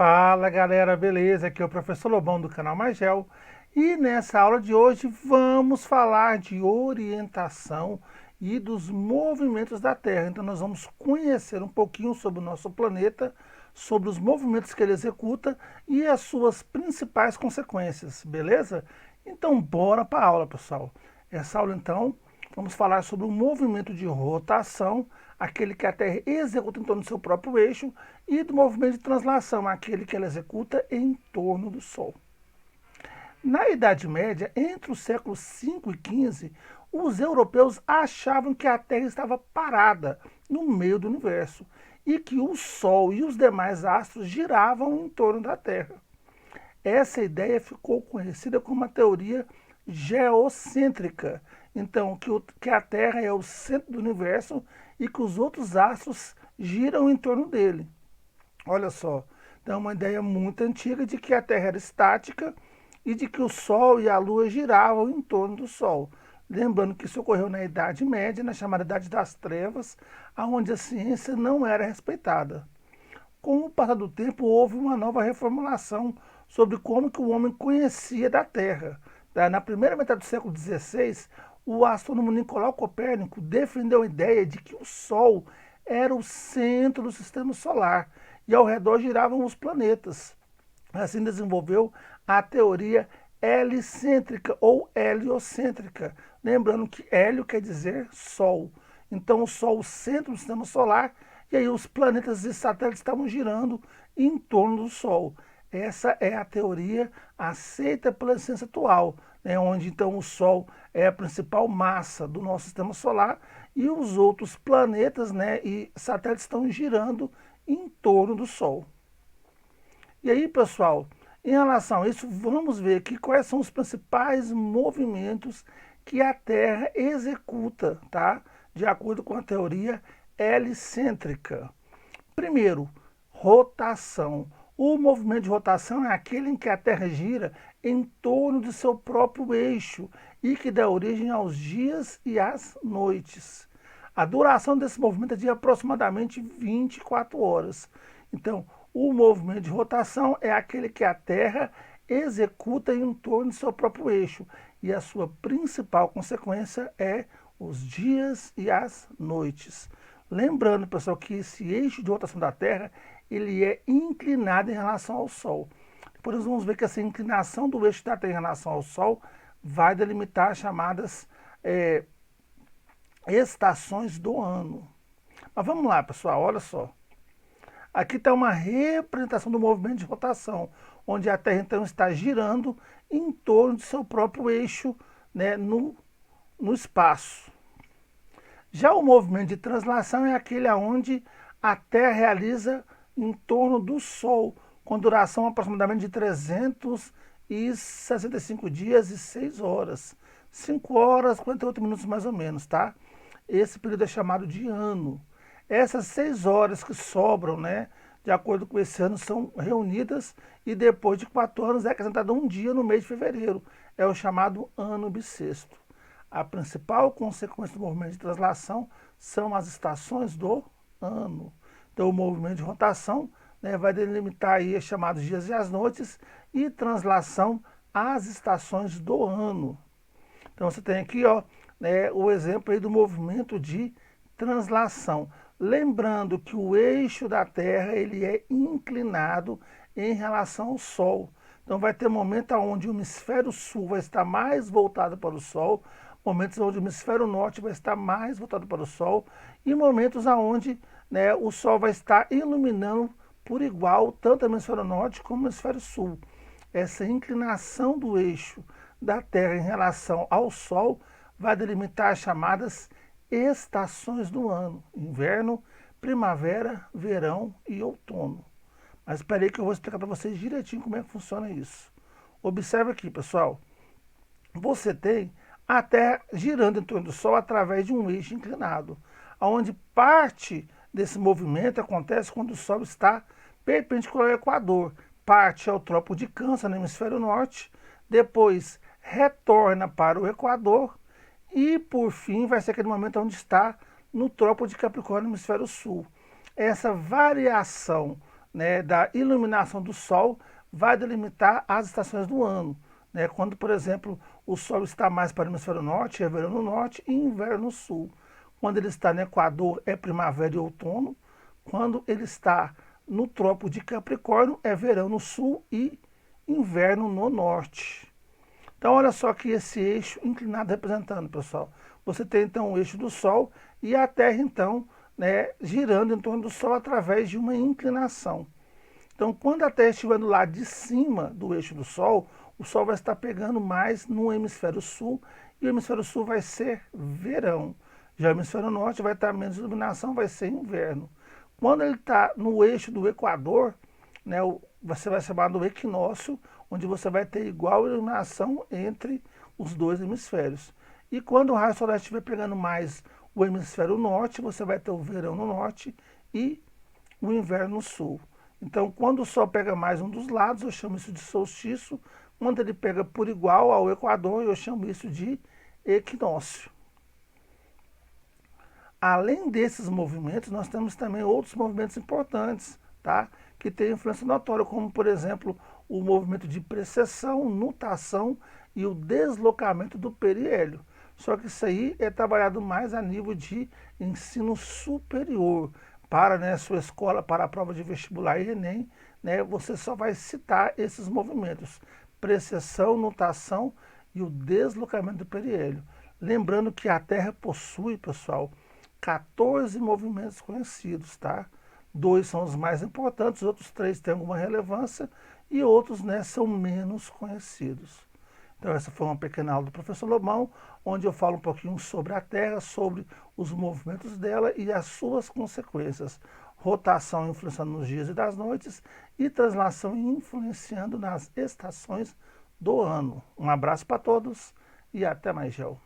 Fala galera, beleza? Aqui é o professor Lobão do canal Magel e nessa aula de hoje vamos falar de orientação e dos movimentos da Terra. Então nós vamos conhecer um pouquinho sobre o nosso planeta, sobre os movimentos que ele executa e as suas principais consequências, beleza? Então bora para a aula, pessoal. Essa aula então vamos falar sobre o movimento de rotação, aquele que a Terra executa em torno do seu próprio eixo, e do movimento de translação, aquele que ela executa em torno do Sol. Na Idade Média, entre os séculos 5 e 15, os europeus achavam que a Terra estava parada no meio do universo e que o Sol e os demais astros giravam em torno da Terra. Essa ideia ficou conhecida como a teoria geocêntrica. Então, que a Terra é o centro do universo e que os outros astros giram em torno dele. Olha só, então é uma ideia muito antiga de que a Terra era estática e de que o Sol e a Lua giravam em torno do Sol. Lembrando que isso ocorreu na Idade Média, na chamada Idade das Trevas, onde a ciência não era respeitada. Com o passar do tempo, houve uma nova reformulação sobre como que o homem conhecia da Terra. Na primeira metade do século XVI, o astrônomo Nicolau Copérnico defendeu a ideia de que o Sol era o centro do sistema solar e ao redor giravam os planetas. Assim desenvolveu a teoria helicêntrica ou heliocêntrica, lembrando que hélio quer dizer Sol. Então o Sol, o centro do sistema solar, e aí os planetas e satélites estavam girando em torno do Sol. Essa é a teoria aceita pela ciência atual, né, onde então o Sol é a principal massa do nosso sistema solar e os outros planetas, né, e satélites estão girando em torno do Sol. E aí, pessoal, em relação a isso, vamos ver aqui quais são os principais movimentos que a Terra executa, tá? De acordo com a teoria helicêntrica. Primeiro, rotação. O movimento de rotação é aquele em que a Terra gira em torno de seu próprio eixo e que dá origem aos dias e às noites. A duração desse movimento é de aproximadamente 24 horas. Então, o movimento de rotação é aquele que a Terra executa em torno de seu próprio eixo e a sua principal consequência é os dias e as noites. Lembrando, pessoal, que esse eixo de rotação da Terra ele é inclinado em relação ao Sol. Depois nós vamos ver que essa inclinação do eixo da Terra em relação ao Sol vai delimitar as chamadas estações do ano. Mas vamos lá, pessoal, olha só. Aqui está uma representação do movimento de rotação, onde a Terra então está girando em torno de seu próprio eixo, né, no espaço. Já o movimento de translação é aquele onde a Terra realiza em torno do Sol, com duração aproximadamente de 365 dias e 6 horas. 5 horas, 48 minutos mais ou menos, tá? Esse período é chamado de ano. Essas 6 horas que sobram, né, de acordo com esse ano, são reunidas e depois de 4 anos é acrescentado um dia no mês de fevereiro. É o chamado ano bissexto. A principal consequência do movimento de translação são as estações do ano. Então o movimento de rotação, né, vai delimitar aí os chamados dias e as noites e translação as estações do ano. Então você tem aqui, ó, né, o exemplo aí do movimento de translação. Lembrando que o eixo da Terra ele é inclinado em relação ao Sol. Então vai ter momento onde o hemisfério sul vai estar mais voltado para o Sol, momentos onde o hemisfério norte vai estar mais voltado para o Sol e momentos onde, né, o Sol vai estar iluminando por igual tanto o hemisfério norte como o hemisfério sul. Essa inclinação do eixo da Terra em relação ao Sol vai delimitar as chamadas estações do ano: inverno, primavera, verão e outono. Mas espera aí que eu vou explicar para vocês direitinho como é que funciona isso. Observe aqui, pessoal. Você tem a Terra girando em torno do Sol através de um eixo inclinado, onde parte desse movimento acontece quando o Sol está perpendicular ao Equador. Parte ao Trópico de Câncer, no hemisfério norte, depois retorna para o Equador e, por fim, vai ser aquele momento onde está no Trópico de Capricórnio, no hemisfério sul. Essa variação né, da iluminação do Sol vai delimitar as estações do ano. Né? Quando, por exemplo, o Sol está mais para o hemisfério norte, é verão no norte e inverno no sul. Quando ele está no Equador, é primavera e outono. Quando ele está no Trópico de Capricórnio, é verão no sul e inverno no norte. Então, olha só que esse eixo inclinado representando, pessoal. Você tem, então, o eixo do Sol e a Terra, então, né, girando em torno do Sol através de uma inclinação. Então, quando a Terra estiver do lado de cima do eixo do Sol, o Sol vai estar pegando mais no hemisfério sul e o hemisfério sul vai ser verão. Já o hemisfério norte vai estar menos iluminação, vai ser inverno. Quando ele está no eixo do Equador, né, você vai chamar do equinócio, onde você vai ter igual iluminação entre os dois hemisférios. E quando o raio solar estiver pegando mais o hemisfério norte, você vai ter o verão no norte e o inverno no sul. Então, quando o Sol pega mais um dos lados, eu chamo isso de solstício. Quando ele pega por igual ao Equador, eu chamo isso de equinócio. Além desses movimentos, nós temos também outros movimentos importantes, tá? Que têm influência notória, como, por exemplo, o movimento de precessão, nutação e o deslocamento do periélio. Só que isso aí é trabalhado mais a nível de ensino superior. Para, né, sua escola, para a prova de vestibular e Enem, né, você só vai citar esses movimentos: precessão, nutação e o deslocamento do periélio. Lembrando que a Terra possui, pessoal, 14 movimentos conhecidos, tá? 2 são os mais importantes, os outros 3 têm alguma relevância e outros, né, são menos conhecidos. Então essa foi uma pequena aula do professor Lobão, onde eu falo um pouquinho sobre a Terra, sobre os movimentos dela e as suas consequências. Rotação influenciando nos dias e das noites e translação influenciando nas estações do ano. Um abraço para todos e até mais, Gel.